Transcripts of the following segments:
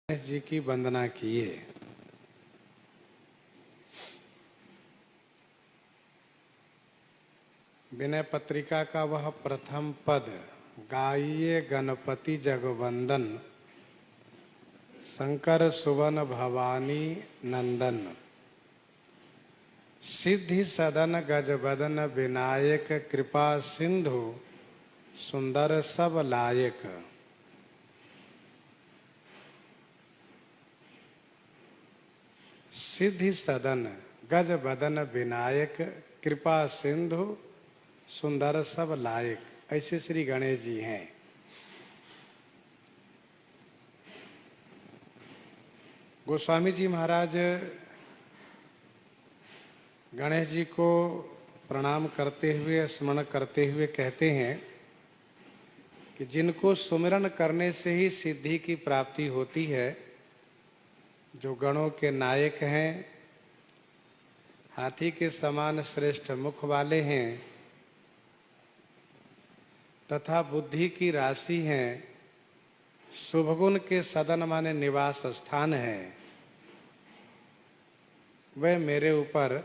गणेश जी की वंदना किए। विनय पत्रिका का वह प्रथम पद, गाइए गणपति जगवंदन, शंकर सुवन भवानी नंदन, सिद्धि सदन गजबदन विनायक, कृपा सिंधु सुंदर सब लायक। सिद्धि सदन गज बदन विनायक, कृपा सिंधु सुंदर सब लायक, ऐसे श्री गणेश जी हैं। गोस्वामी जी महाराज गणेश जी को प्रणाम करते हुए, स्मरण करते हुए कहते हैं कि जिनको सुमिरन करने से ही सिद्धि की प्राप्ति होती है, जो गणों के नायक हैं, हाथी के समान श्रेष्ठ मुख वाले हैं तथा बुद्धि की राशि हैं, शुभ गुण के सदन माने निवास स्थान है, वे मेरे ऊपर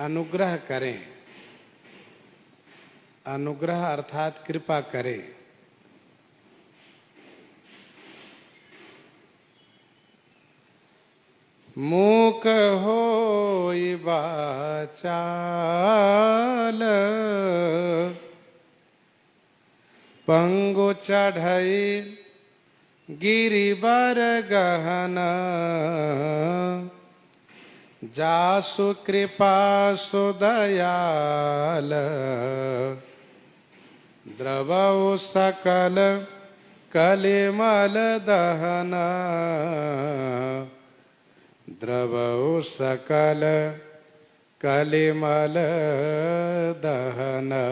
अनुग्रह करें। अनुग्रह अर्थात कृपा करें। मूक होई बाचाल, पंगु चढ़ई गिरिबर गहना, जासु कृपा सुदयाल, द्रवौ सकल कलिमल दहना, द्रवौ सकल कलिमल दहना।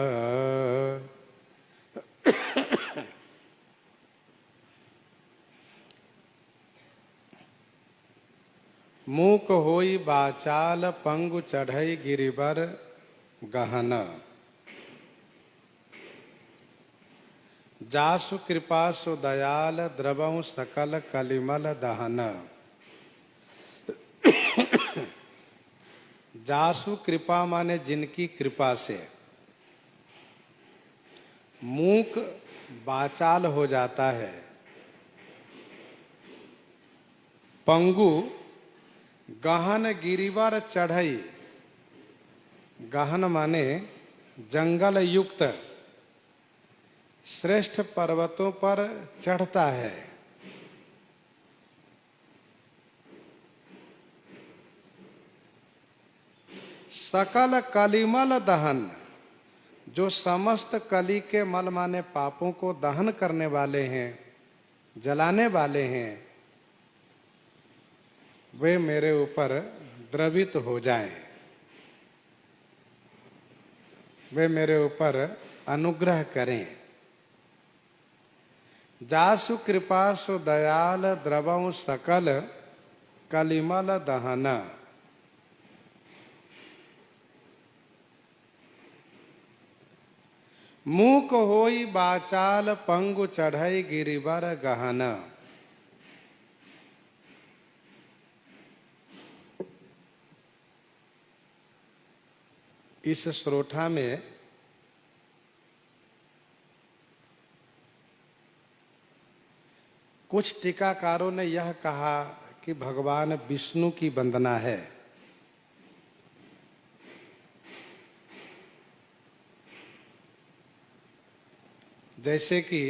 मूक होई बाचाल, पंगु चढ़ई गिरिबर गहन, जासु कृपा सुदयाल, द्रवौ सकल कलिमल दहन। जासु कृपा माने जिनकी कृपा से मूक बाचाल हो जाता है, पंगु गहन गिरिवर चढ़ई, गहन माने जंगल युक्त श्रेष्ठ पर्वतों पर चढ़ता है। सकल कलिमल दहन, जो समस्त कली के मल माने पापों को दहन करने वाले हैं, जलाने वाले हैं, वे मेरे ऊपर द्रवित हो जाएं, वे मेरे ऊपर अनुग्रह करें। जासु कृपा सु दयाल, द्रवौ सकल कलिमल दहन। मूक होई बाचाल, पंगु चढ़ई गिरिवर गहन। इस श्रोठा में कुछ टीकाकारों ने यह कहा कि भगवान विष्णु की वंदना है। जैसे कि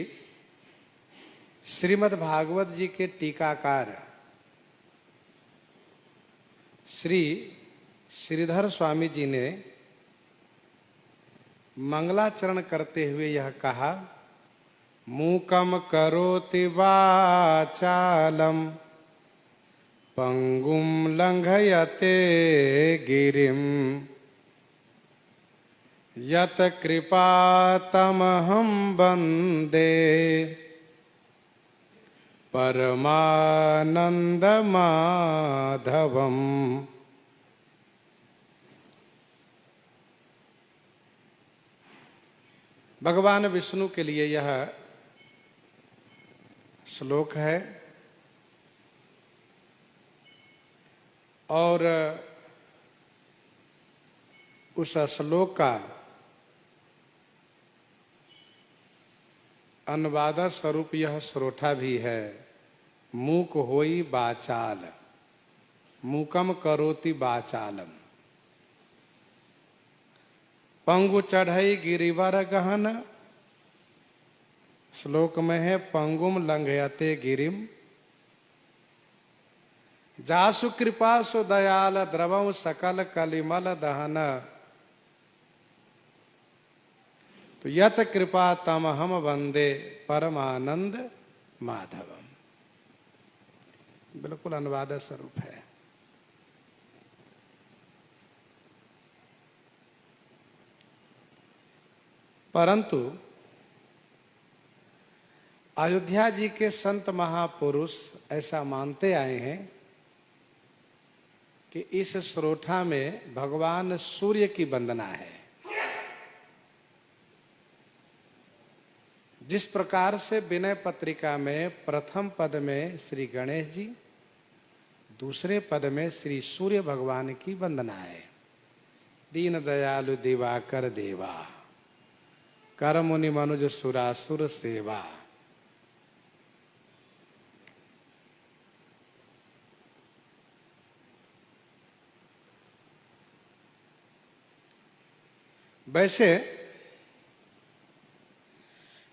श्रीमद् भागवत जी के टीकाकार श्री श्रीधर स्वामी जी ने मंगलाचरण करते हुए यह कहा, मूकम करोति वाचालम, पंगुम लंघयते गिरिम, यत कृपा तमहं वंदे, परमानंद माधवम। भगवान विष्णु के लिए यह श्लोक है। और उस श्लोक का अनुवाद स्वरूप यह श्रोठा भी है। मूक होई बाचाल, मूकम करोति बाचालम। पंगु चढ़ई गिरिवर गहन, श्लोक में है पंगुम लंघयते गिरिम। जासु कृपा सु दयाल, द्रवं सकल कलिमल दहन। तो यत कृपा तम हम वंदे, परमानंद माधवम। बिल्कुल अनुवाद स्वरूप है। परंतु अयोध्या जी के संत महापुरुष ऐसा मानते आए हैं कि इस श्रोठा में भगवान सूर्य की वंदना है। जिस प्रकार से विनय पत्रिका में प्रथम पद में श्री गणेश जी, दूसरे पद में श्री सूर्य भगवान की वंदना है। दीन दयालु दिवाकर देवा, कर मुनि मनुज सुरासुर सेवा। वैसे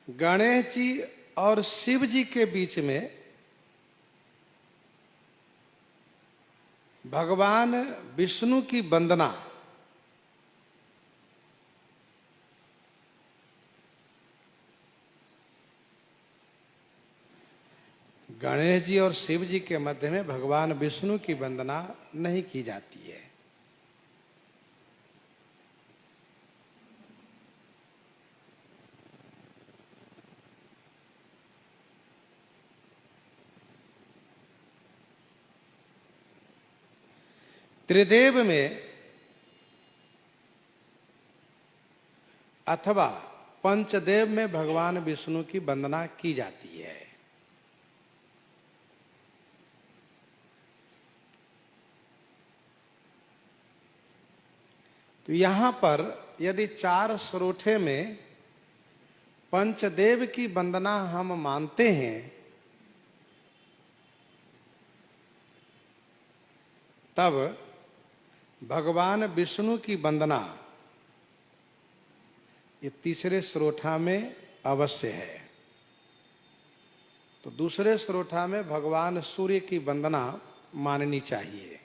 गणेश जी और शिव जी के बीच में भगवान विष्णु की वंदना गणेश जी और शिव जी के मध्य में भगवान विष्णु की वंदना नहीं की जाती है। त्रिदेव में अथवा पंचदेव में भगवान विष्णु की वंदना की जाती है। तो यहां पर यदि चार श्रोठे में पंचदेव की वंदना हम मानते हैं, तब भगवान विष्णु की वंदना ये तीसरे श्रोठा में अवश्य है। तो दूसरे श्रोठा में भगवान सूर्य की वंदना माननी चाहिए।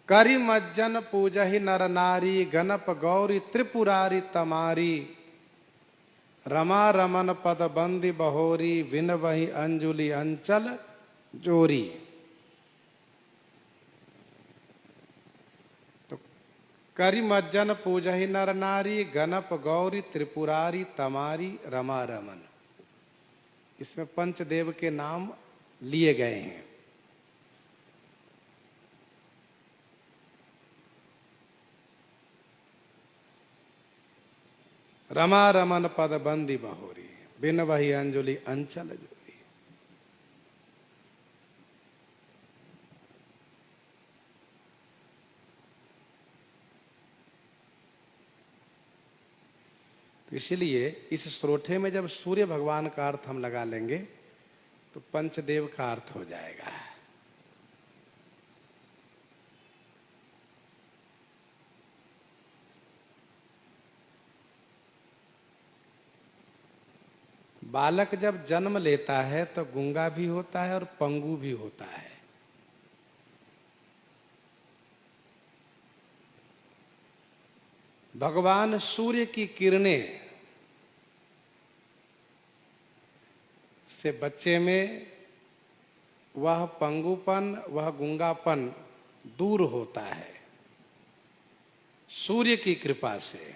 करि मज्जन पूजहि नर नारी, गणप गौरी त्रिपुरारी तमारी। रमा रमन पद बंदी बहोरी, विन वही अंजुलि अंचल जोरी। तो करि मज्जन पूजहि नर नारी, गणप गौरी त्रिपुरारी तमारी, रमा रमन, इसमें पंचदेव के नाम लिए गए हैं। रमा रमन पद बंदी बहोरी, बिन वही अंजुलि अंचल जोरी। तो इसलिए इस श्रोठे में जब सूर्य भगवान का अर्थ हम लगा लेंगे तो पंचदेव का अर्थ हो जाएगा। बालक जब जन्म लेता है तो गूंगा भी होता है और पंगु भी होता है। भगवान सूर्य की किरणें से बच्चे में वह पंगुपन, वह गूंगापन दूर होता है सूर्य की कृपा से।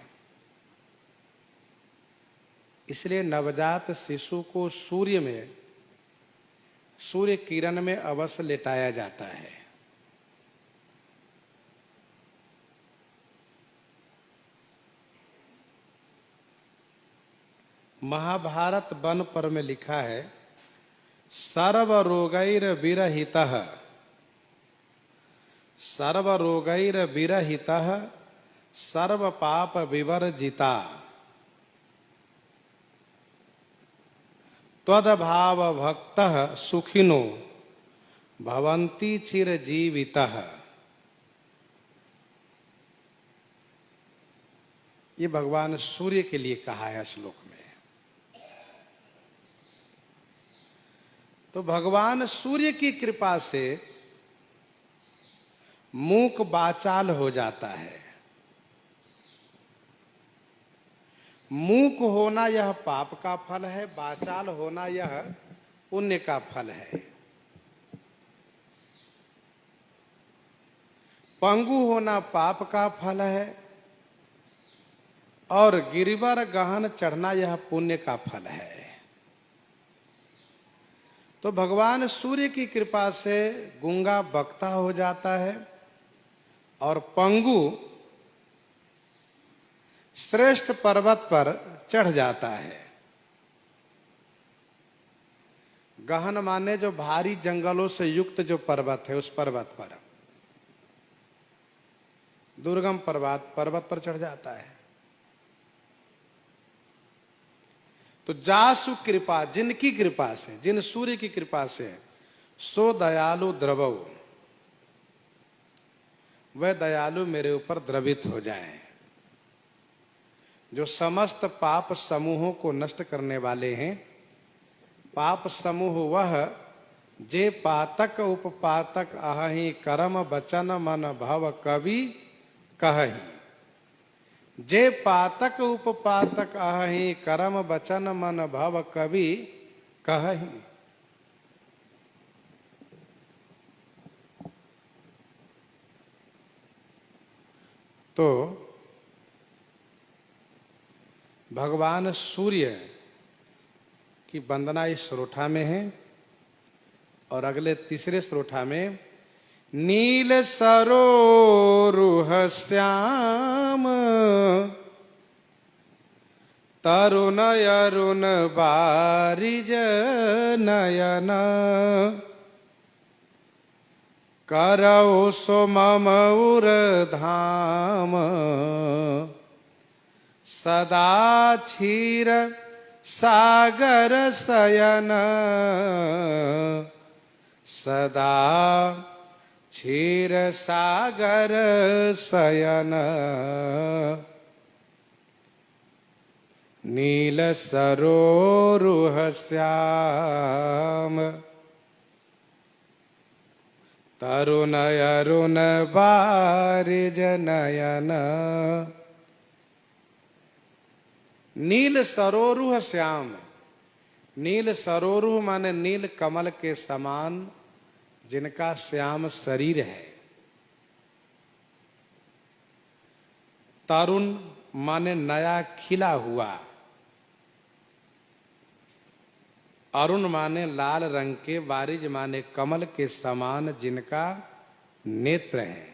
इसलिए नवजात शिशु को सूर्य में, सूर्य किरण में अवश्य लेटाया जाता है। महाभारत वन पर्व में लिखा है, सर्व रोगैर विरहितः, सर्व रोगैर विरहितः सर्व पाप विवर्जिता, त्वदभाव भक्तः सुखिनो भवन्ति चिरजीवितः। ये भगवान सूर्य के लिए कहा है श्लोक में। तो भगवान सूर्य की कृपा से मूक वाचाल हो जाता है। मूक होना यह पाप का फल है, वाचाल होना यह पुण्य का फल है। पंगु होना पाप का फल है और गिरिवर गहन चढ़ना यह पुण्य का फल है। तो भगवान सूर्य की कृपा से गूंगा बक्ता हो जाता है और पंगु श्रेष्ठ पर्वत पर चढ़ जाता है। गहन माने जो भारी जंगलों से युक्त जो पर्वत है, उस पर्वत पर, दुर्गम पर्वत पर चढ़ जाता है। तो जासु कृपा, जिनकी कृपा से, जिन सूर्य की कृपा से, सो दयालु द्रवौ, वह दयालु मेरे ऊपर द्रवित हो जाए। जो समस्त पाप समूहों को नष्ट करने वाले हैं। पाप समूह वह जे पातक उपपातक अहि कर्म वचन मन भव कवि कहहि। जे पातक उपपातक अहि कर्म वचन मन भव कवि कहहि। तो भगवान सूर्य की वंदना इस श्रोठा में है। और अगले तीसरे श्रोठा में, नील सरोरुह श्याम तरुण अरुण बारिज नयन करौ सो मम उरधाम सदा क्षीर सागर शयन सदा क्षीर सागर शयन नील सरोरुह श्याम तरुण अरुण बारिज नयन। नील सरोरुह श्याम, नील सरोरुह माने नील कमल के समान जिनका श्याम शरीर है। तरुण माने नया खिला हुआ। अरुण माने लाल रंग के, बारिज माने कमल के समान जिनका नेत्र है।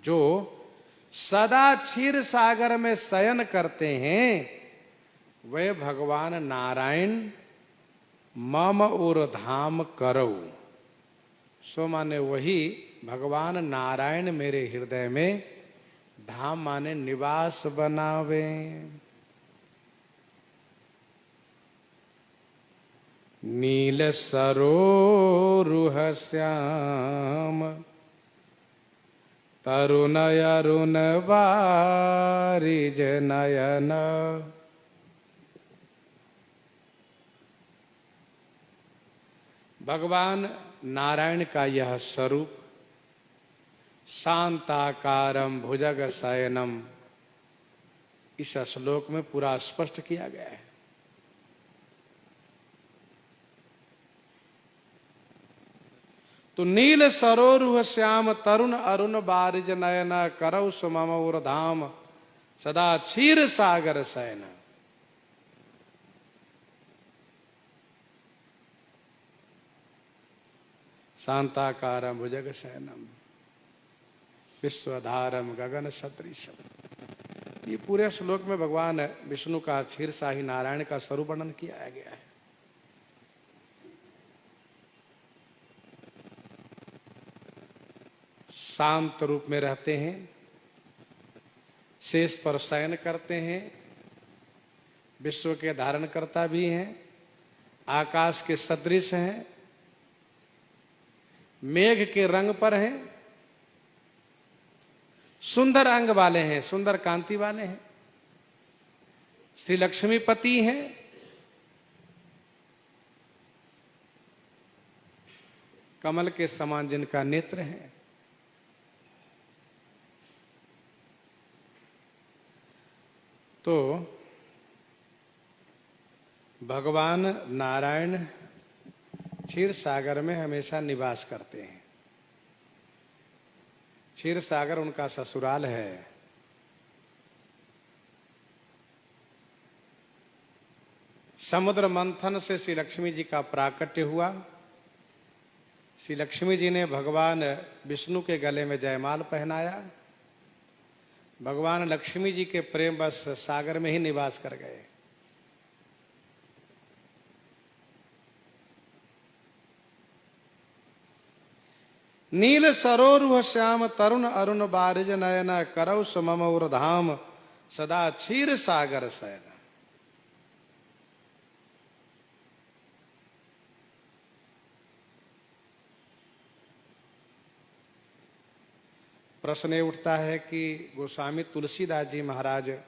जो सदा क्षीर सागर में शयन करते हैं, वे भगवान नारायण मम ऊर्धाम करौ। सो माने वही भगवान नारायण मेरे हृदय में धाम माने निवास बनावे। नील सरोरुह श्याम तरुण अरुण बारिज नयन। भगवान नारायण का यह स्वरूप शांताकारम भुजग शयनम इस श्लोक में पूरा स्पष्ट किया गया है। तो नील सरोरुह श्याम तरुण अरुण बारिज नयन करौ सो मम उरधाम सदा क्षीर सागर शयन। शांताकारम भुजग शयनम विश्वधारम गगन सदृशम। ये पूरे श्लोक में भगवान विष्णु का क्षीरसाही नारायण का स्वरूप वर्णन किया गया है। शांत रूप में रहते हैं, शेष पर शयन करते हैं, विश्व के धारणकर्ता भी हैं, आकाश के सदृश हैं, मेघ के रंग पर हैं, सुंदर अंग वाले हैं, सुंदर कांति वाले हैं, श्री लक्ष्मीपति हैं, कमल के समान जिनका नेत्र है। तो भगवान नारायण क्षीर सागर में हमेशा निवास करते हैं। क्षीर सागर उनका ससुराल है। समुद्र मंथन से श्री लक्ष्मी जी का प्राकट्य हुआ। श्री लक्ष्मी जी ने भगवान विष्णु के गले में जयमाल पहनाया। भगवान लक्ष्मी जी के प्रेम बस सागर में ही निवास कर गए। नील सरोरुह श्याम तरुण अरुण बारिज नयन करौ सुमम धाम सदा क्षीर सागर शयन। प्रश्न उठता है कि गोस्वामी तुलसीदास जी महाराज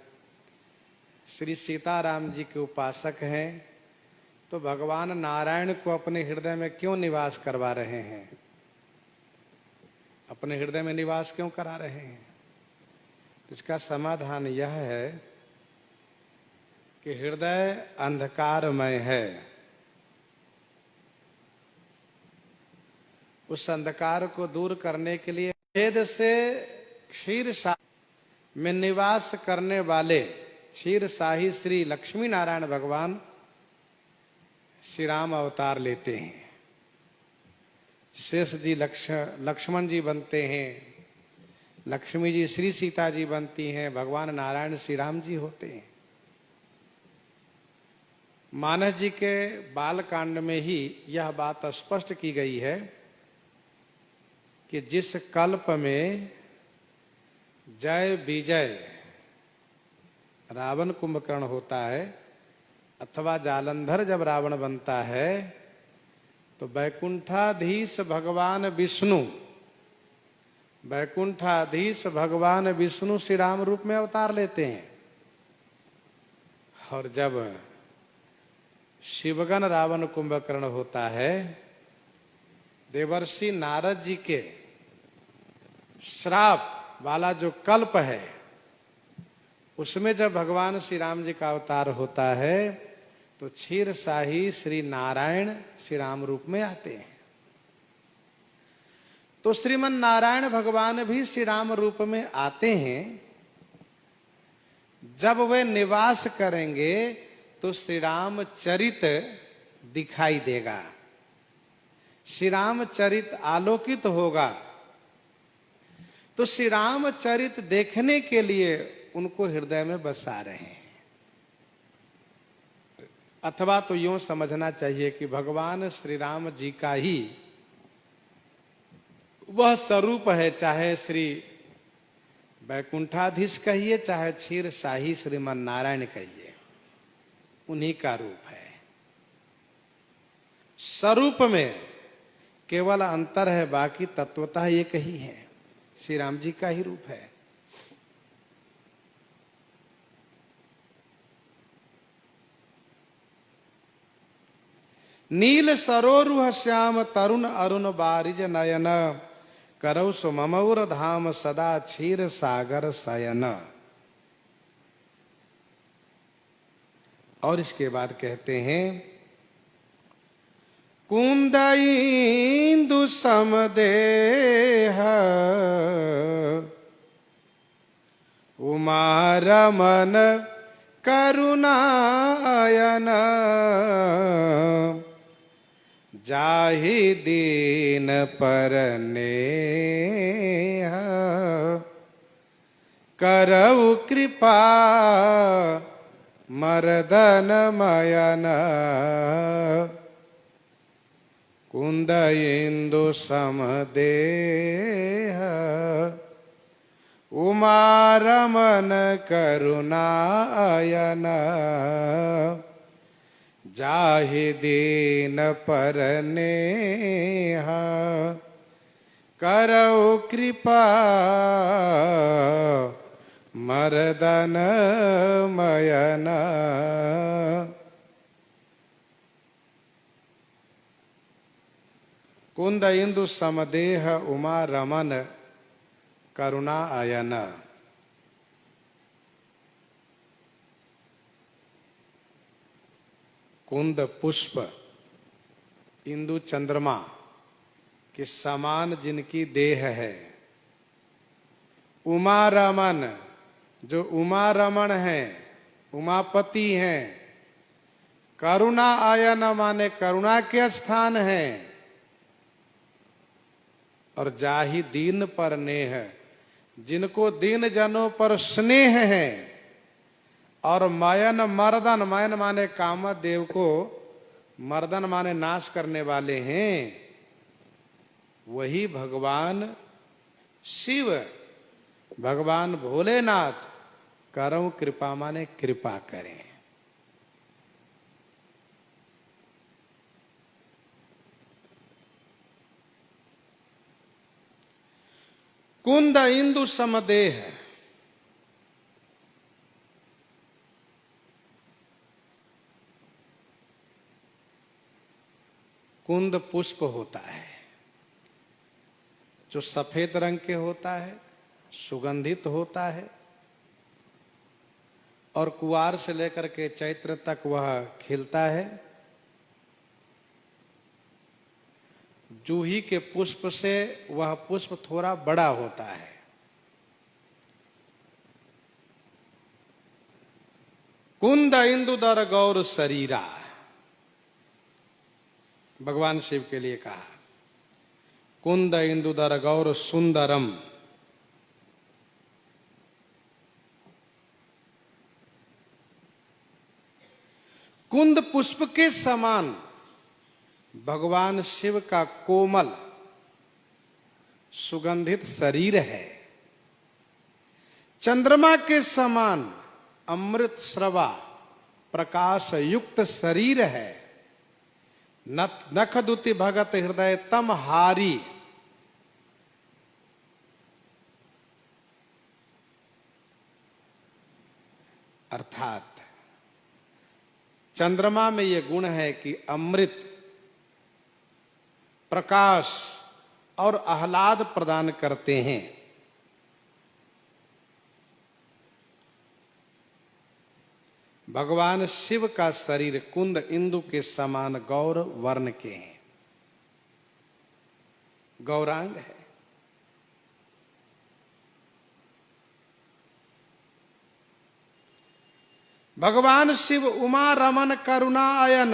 श्री सीताराम जी के उपासक हैं, तो भगवान नारायण को अपने हृदय में क्यों निवास करवा रहे हैं? अपने हृदय में निवास क्यों करा रहे हैं? इसका समाधान यह है कि हृदय अंधकारमय है। उस अंधकार को दूर करने के लिए वेद से क्षीर सागर में निवास करने वाले क्षीर साही श्री लक्ष्मी नारायण भगवान श्री राम अवतार लेते हैं। शेष जी लक्ष्मण जी बनते हैं, लक्ष्मी जी श्री सीता जी बनती हैं, भगवान नारायण श्री राम जी होते हैं। मानस जी के बाल कांड में ही यह बात स्पष्ट की गई है कि जिस कल्प में जय विजय रावण कुंभकर्ण होता है अथवा जालंधर जब रावण बनता है, तो वैकुंठाधीश भगवान विष्णु श्री राम रूप में अवतार लेते हैं। और जब शिवगण रावण कुंभकर्ण होता है, देवर्षि नारद जी के श्राप वाला जो कल्प है, उसमें जब भगवान श्री राम जी का अवतार होता है, तो क्षीर साही श्री नारायण श्री राम रूप में आते हैं। तो श्रीमन नारायण भगवान भी श्री राम रूप में आते हैं। जब वे निवास करेंगे तो श्री राम चरित दिखाई देगा, श्री राम चरित आलोकित होगा। तो श्री राम चरित देखने के लिए उनको हृदय में बसा रहे हैं। अथवा तो यूं समझना चाहिए कि भगवान श्री राम जी का ही वह स्वरूप है, चाहे श्री वैकुंठाधीश कहिए, चाहे क्षीर शाही श्रीमन नारायण कहिए, उन्हीं का रूप है। स्वरूप में केवल अंतर है, बाकी तत्वतः एक ही है, श्री राम जी का ही रूप है। नील सरोरुह श्याम तरुण अरुण बारिज नयन करौ सुममौर धाम सदा क्षीर सागर शयन। और इसके बाद कहते हैं कुंदईन्दु समदेह उमा रमन करुणायन जाहि दीन पर नेह करऊ कृपा मर्दन मयन कुंद इंदु समदेह उमा रमन करुणायन जाहि दीन परनेह करऊ कृपा मर्दन मयन। कुंद इंदु समदेह उमा रमन करुणा आयन। कुंद पुष्प, इंदु चंद्रमा के समान जिनकी देह है, उमा रमन जो उमा रमण है, उमापति हैं, करुणा आयन माने करुणा के स्थान है, और जाहि दीन पर नेह जिनको दीन जनों पर स्नेह है, और मयन मर्दन, मयन माने कामदेव को, मर्दन माने नाश करने वाले हैं, वही भगवान शिव, भगवान भोलेनाथ करऊं कृपा माने कृपा करें। कुंद इंदु समदेह, कुंद पुष्प होता है जो सफेद रंग के होता है, सुगंधित होता है, और कुआर से लेकर के चैत्र तक वह खिलता है। जूही के पुष्प से वह पुष्प थोड़ा बड़ा होता है। कुंद इंदुदर गौर शरीरा, भगवान शिव के लिए कहा, कुंद इंदुदर गौर सुंदरम, कुंद पुष्प के समान भगवान शिव का कोमल सुगंधित शरीर है। चंद्रमा के समान अमृत स्रवा प्रकाश युक्त शरीर है। नख दुति भगत हृदय तम हारी, अर्थात चंद्रमा में यह गुण है कि अमृत प्रकाश और आह्लाद प्रदान करते हैं। भगवान शिव का शरीर कुंद इंदु के समान गौर वर्ण के हैं, गौरांग है। भगवान शिव उमा रमन करुणा आयन,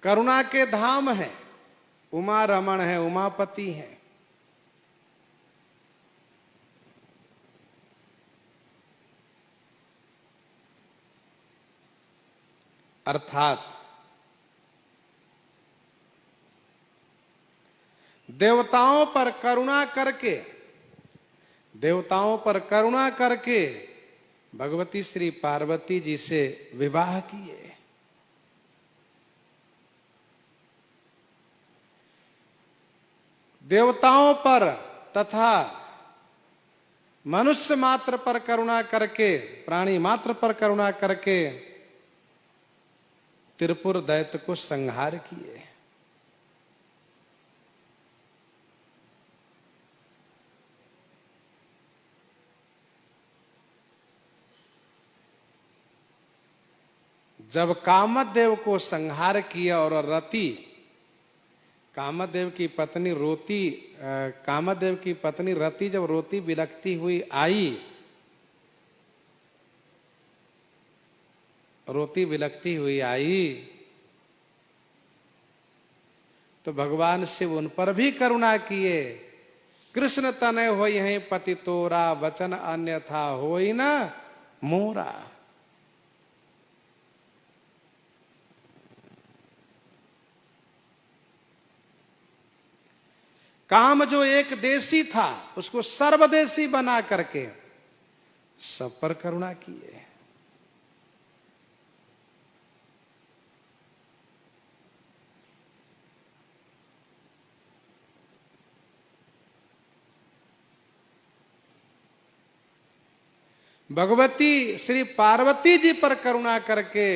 करुणा के धाम है, उमा रमण है, उमापति है। अर्थात देवताओं पर करुणा करके, देवताओं पर करुणा करके भगवती श्री पार्वती जी से विवाह किए। देवताओं पर तथा मनुष्य मात्र पर करुणा करके, प्राणी मात्र पर करुणा करके त्रिपुर दैत्य को संहार किए। जब कामदेव को संहार किया और रति, कामदेव की पत्नी रोती, कामदेव की पत्नी रति जब रोती बिलखती हुई आई, रोती बिलखती हुई आई, तो भगवान शिव उन पर भी करुणा किए कृष्ण तनय होई है पति तोरा, वचन अन्यथा होई न मोरा। काम जो एक देशी था उसको सर्वदेशी बना करके सब पर करुणा किए। भगवती श्री पार्वती जी पर करुणा करके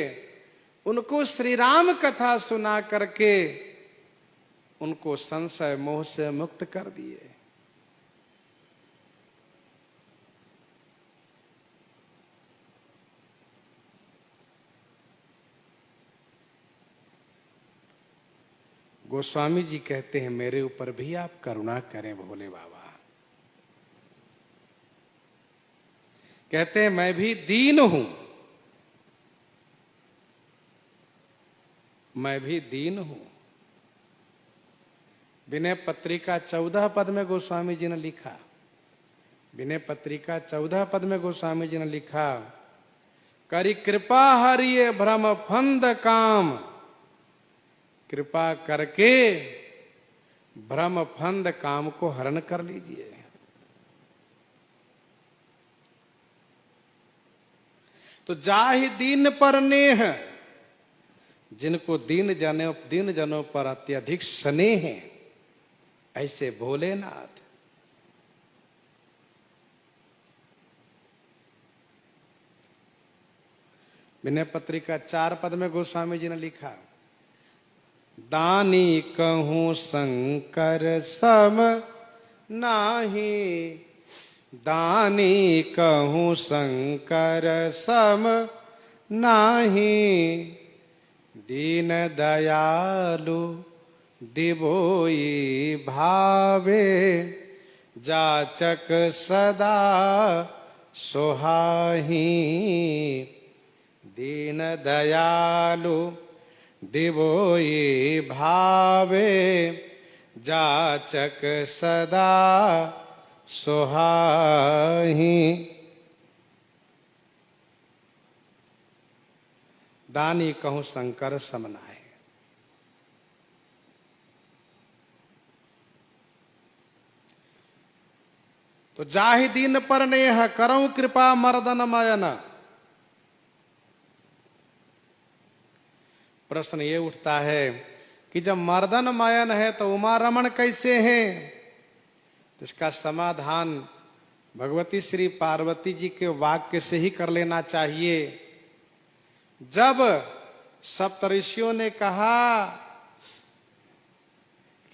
उनको श्री राम कथा सुना करके उनको संशय मोह से मुक्त कर दिए। गोस्वामी जी कहते हैं मेरे ऊपर भी आप करुणा करें भोले बाबा। कहते हैं मैं भी दीन हूं, मैं भी दीन हूं। विनय पत्रिका 14 पद में गोस्वामी जी ने लिखा, विनय पत्रिका 14 पद में गोस्वामी जी ने लिखा, करी कृपा हरिये भ्रम फंद काम, कृपा करके भ्रम फंद काम को हरण कर लीजिए। तो जाहि दीन पर नेह, जिनको दीन जनों पर अत्यधिक स्नेह है, ऐसे भोलेनाथ। विनय पत्रिका 4 पद में गोस्वामी जी ने लिखा, दानी कहूं शंकर सम नाही, दानी कहूं शंकर सम नाही, दीन दयालु दिवोई भावे, जाचक सदा सोहाही, दीन दयालु दिवोई भावे, जाचक सदा सोहाही। दानी कहूं शंकर समनाए, तो जाहि दीन पर नेह, करऊं कृपा मर्दन मयन। प्रश्न ये उठता है कि जब मर्दन मयन है तो उमा रमण कैसे हैं? तो इसका समाधान भगवती श्री पार्वती जी के वाक्य से ही कर लेना चाहिए। जब सप्तऋषियों ने कहा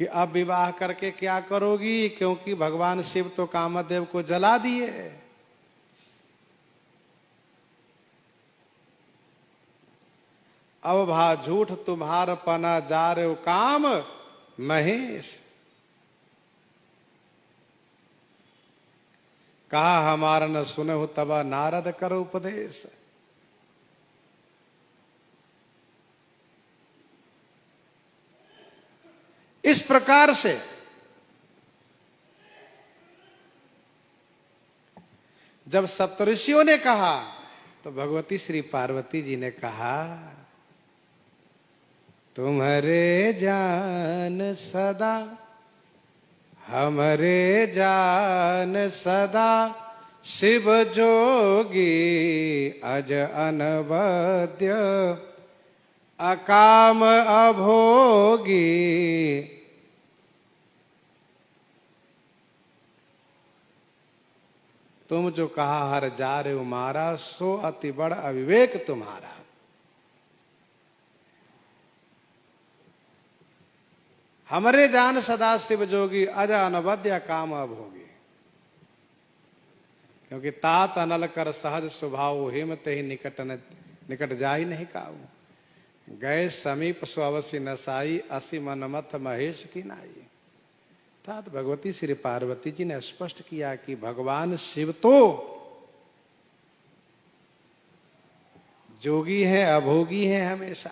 कि अब विवाह करके क्या करोगी, क्योंकि भगवान शिव तो कामदेव को जला दिए, अब भा झूठ तुम्हार पना जा रहे हो काम महेश। कहा हमारा न सुने हो तबा नारद करो उपदेश। इस प्रकार से जब सप्तऋषियों ने कहा तो भगवती श्री पार्वती जी ने कहा, तुम्हारे जान सदा हमरे जान सदा, शिव जोगी अज अनवद्य अकाम अभोगी। तुम जो कहा हर जा रे मारा, सो अति बड़ अविवेक तुम्हारा। हमरे जान सदा शिव जोगी, अज अनवद्य काम अभोगी। क्योंकि तात अनल कर सहज स्वभाव, हेम ते ही निकट जा ही नहीं काऊ। गए समीप सो अवश्य नसाई, असी मनमथ महेश की नाई। तात भगवती श्री पार्वती जी ने स्पष्ट किया कि भगवान शिव तो जोगी है, अभोगी है हमेशा।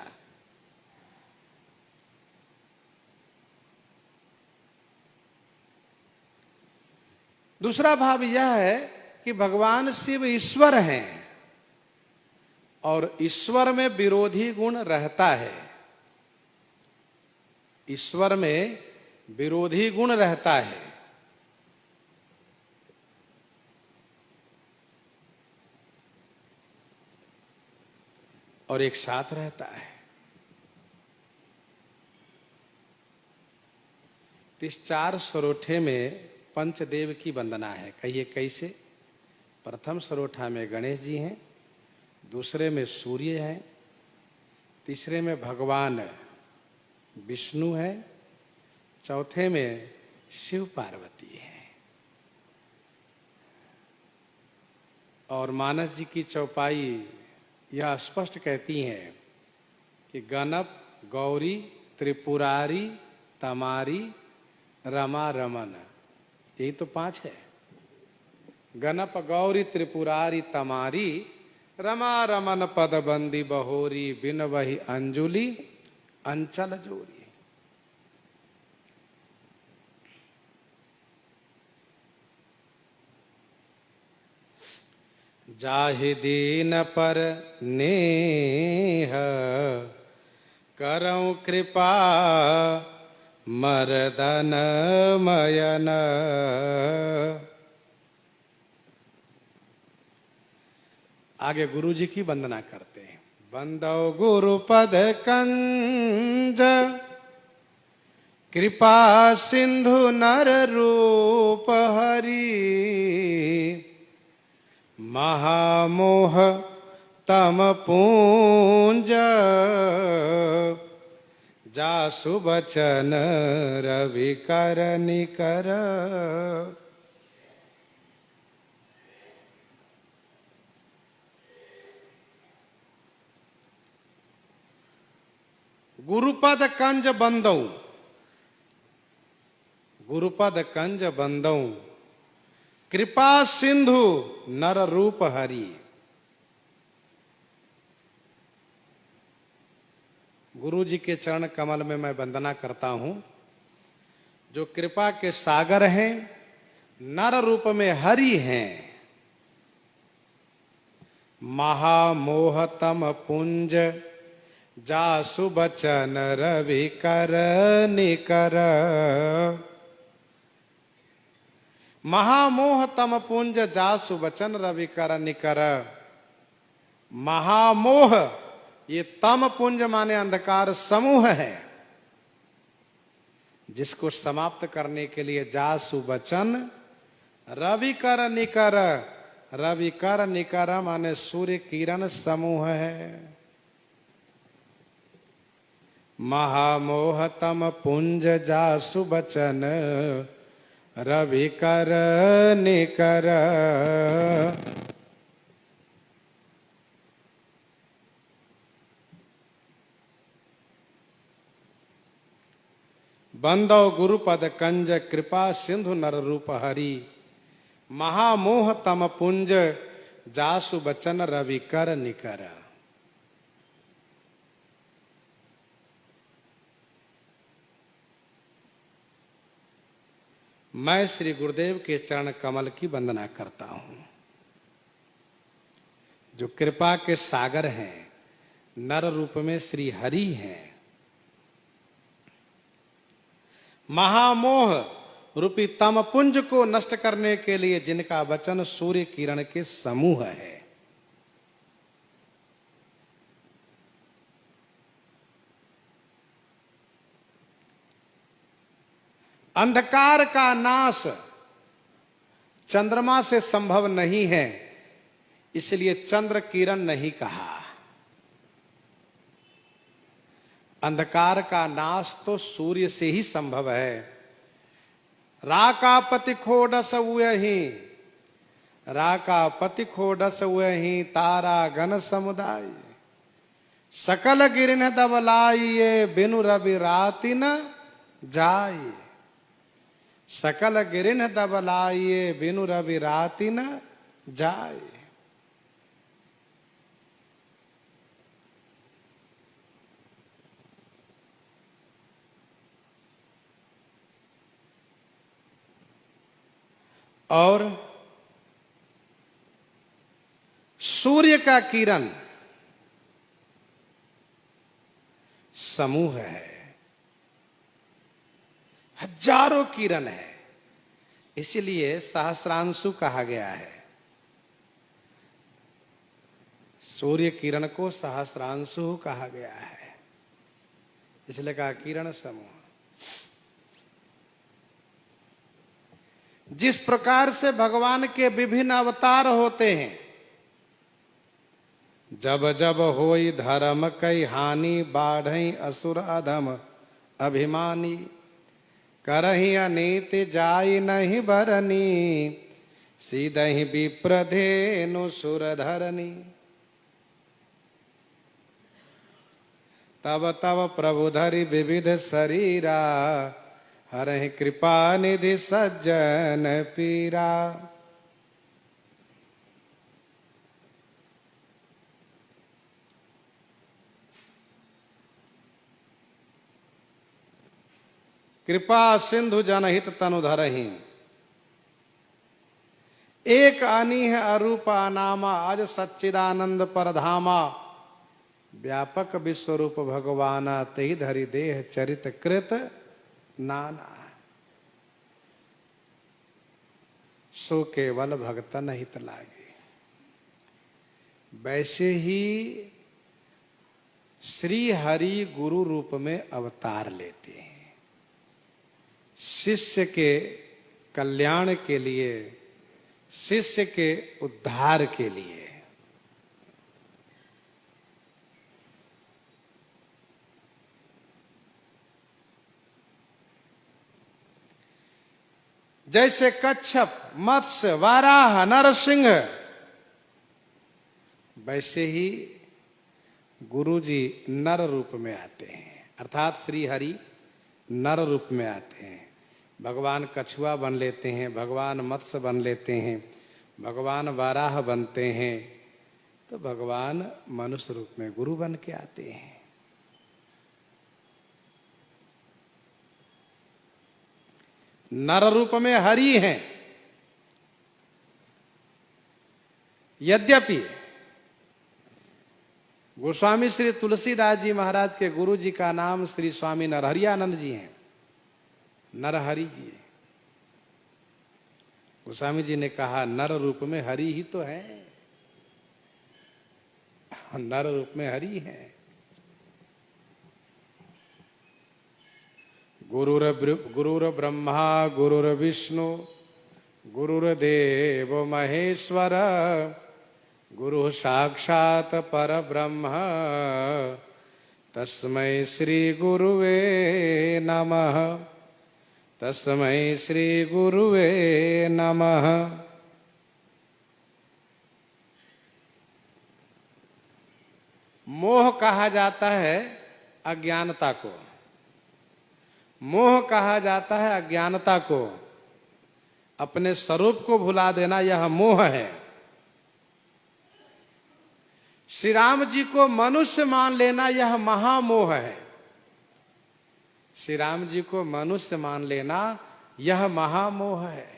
दूसरा भाव यह है कि भगवान शिव ईश्वर हैं और ईश्वर में विरोधी गुण रहता है। ईश्वर में विरोधी गुण रहता है। और एक साथ रहता है। इस 4 सरोठे में पंचदेव की वंदना है। कहिए कैसे? प्रथम सरोठा में गणेश जी हैं, दूसरे में सूर्य हैं, तीसरे में भगवान विष्णु है, चौथे में शिव पार्वती है। और मानस जी की चौपाई यह स्पष्ट कहती हैं कि गणप, गौरी, त्रिपुरारी, तमारी, रमा, रमन, यही तो 5 है। गणप, गौरी, त्रिपुरारी, तमारी, रमा, रमन, पदबंदी, बहोरी, बिन वही अंजुली, अंचल जोरी। जाहि दीन पर नेह करऊं कृपा मर्दन मयन। आगे गुरु जी की वंदना करते हैं। बंदो गुरु पद कंज कृपा सिंधु नर रूप हरि। महामोह तम पूंज जासु बचन रवि कर निकर। गुरुपद कंज बंदौ, गुरुपद कंज बंदौ कृपा सिंधु नर रूप हरि। गुरु जी के चरण कमल में मैं वंदना करता हूं, जो कृपा के सागर हैं, नर रूप में हरि हैं। महामोहतम पुंज जासु बचन रवि कर निकर। महामोह तम पुंज जासु बचन रवि कर निकर। महामोह, ये तम पुंज माने अंधकार समूह है, जिसको समाप्त करने के लिए जासु बचन रवि कर निकर। रवि कर निकर माने सूर्य किरण समूह है। महामोह तम पुंज जासु बचन रवि कर निकर। बंदो गुरुपद कंज कृपा सिंधु नर रूप हरि। महामोह तम पुंज जासु बचन रवि कर निकर। मैं श्री गुरुदेव के चरण कमल की वंदना करता हूं, जो कृपा के सागर हैं, नर रूप में श्री हरि हैं। महामोह रूपी तम पुंज को नष्ट करने के लिए जिनका वचन सूर्य किरण के समूह है। अंधकार का नाश चंद्रमा से संभव नहीं है, इसलिए चंद्र किरण नहीं कहा। अंधकार का नाश तो सूर्य से ही संभव है। राका पति खोडस उयहि, राका पति खोडस उयहि तारा गण समुदाय। सकल गिरिन दबलाइए बिनु रवि राति न जाय। सकल गिरिन दबलाइए बिनु रवि राति न जाय। और सूर्य का किरण समूह है, हजारों किरण है, इसलिए सहस्रांशु कहा गया है। सूर्य किरण को सहस्रांशु कहा गया है, इसलिए कहा किरण समूह। जिस प्रकार से भगवान के विभिन्न अवतार होते हैं, जब जब होई धर्म कई हानि, बाढ़ई असुर अधम अभिमानी, करही अनीति जाई नहीं बरनी, सीधहि विप्रधेनु सुर धरनी। तब तब प्रभु धरि विविध शरीरा, हरहि कृपा निधि सज्जन पीरा। कृपा सिंधु जनहित तनु धरहि, एक अनीह अरूप अनामा, अज सच्चिदानंद परधामा। व्यापक विश्वरूप भगवाना, तेहि धरि देह चरित कृत नाना। सो केवल भगतन हित लागे। वैसे ही श्री हरि गुरु रूप में अवतार लेते हैं, शिष्य के कल्याण के लिए, शिष्य के उद्धार के लिए। जैसे कच्छप, मत्स्य, वाराह, नरसिंह, वैसे ही गुरु जी नर रूप में आते हैं, अर्थात श्री हरि नर रूप में आते हैं। भगवान कछुआ बन लेते हैं, भगवान मत्स्य बन लेते हैं, भगवान वाराह बनते हैं, तो भगवान मनुष्य रूप में गुरु बन के आते हैं। नर रूप में हरि हैं। यद्यपि गोस्वामी श्री तुलसीदास जी महाराज के गुरु जी का नाम श्री स्वामी नरहरियानंद जी हैं, नरहरि जी। गोस्वामी जी ने कहा नर रूप में हरि ही तो है, नर रूप में हरि है। गुरुर ब्रह्मा गुरुर्विष्णु गुरुर्देव महेश्वर, गुरु साक्षात परब्रह्म, तस्मै श्री गुरुवे नमः, तस्मै श्री गुरुवे नमः। मोह कहा जाता है अज्ञानता को, मोह कहा जाता है अज्ञानता को। अपने स्वरूप को भुला देना यह मोह है। श्री राम जी को मनुष्य मान लेना यह महामोह है। श्री राम जी को मनुष्य मान लेना यह महामोह है।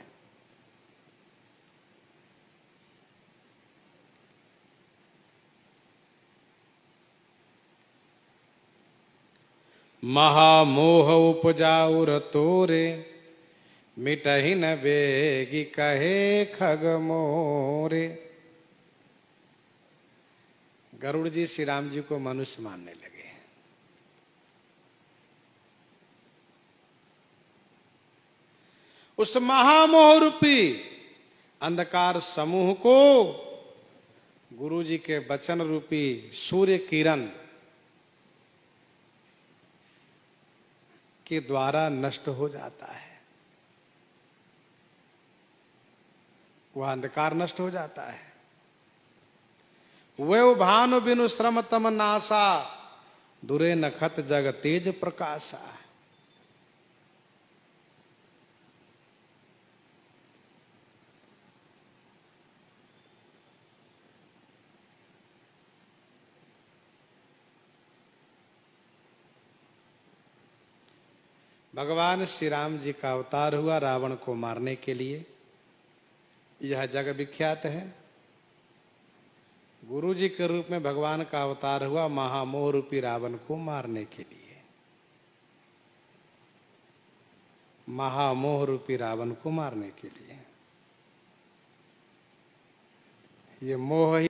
महामोह उपजाउर तोरे, मिटहि न बेगी कहे खग मोरे। गरुड़ जी श्री राम जी को मनुष्य मानने लगे। उस महामोह रूपी अंधकार समूह को गुरु जी के वचन रूपी सूर्य किरण के द्वारा नष्ट हो जाता है। वह अंधकार नष्ट हो जाता है। वे भानु बिनु श्रम तम नासा, दुरे नखत जग तेज प्रकाशा। भगवान श्री राम जी का अवतार हुआ रावण को मारने के लिए। यह जग विख्यात है। गुरु जी के रूप में भगवान का अवतार हुआ महामोह रूपी रावण को मारने के लिए। महामोह रूपी रावण को मारने के लिए। ये मोह ही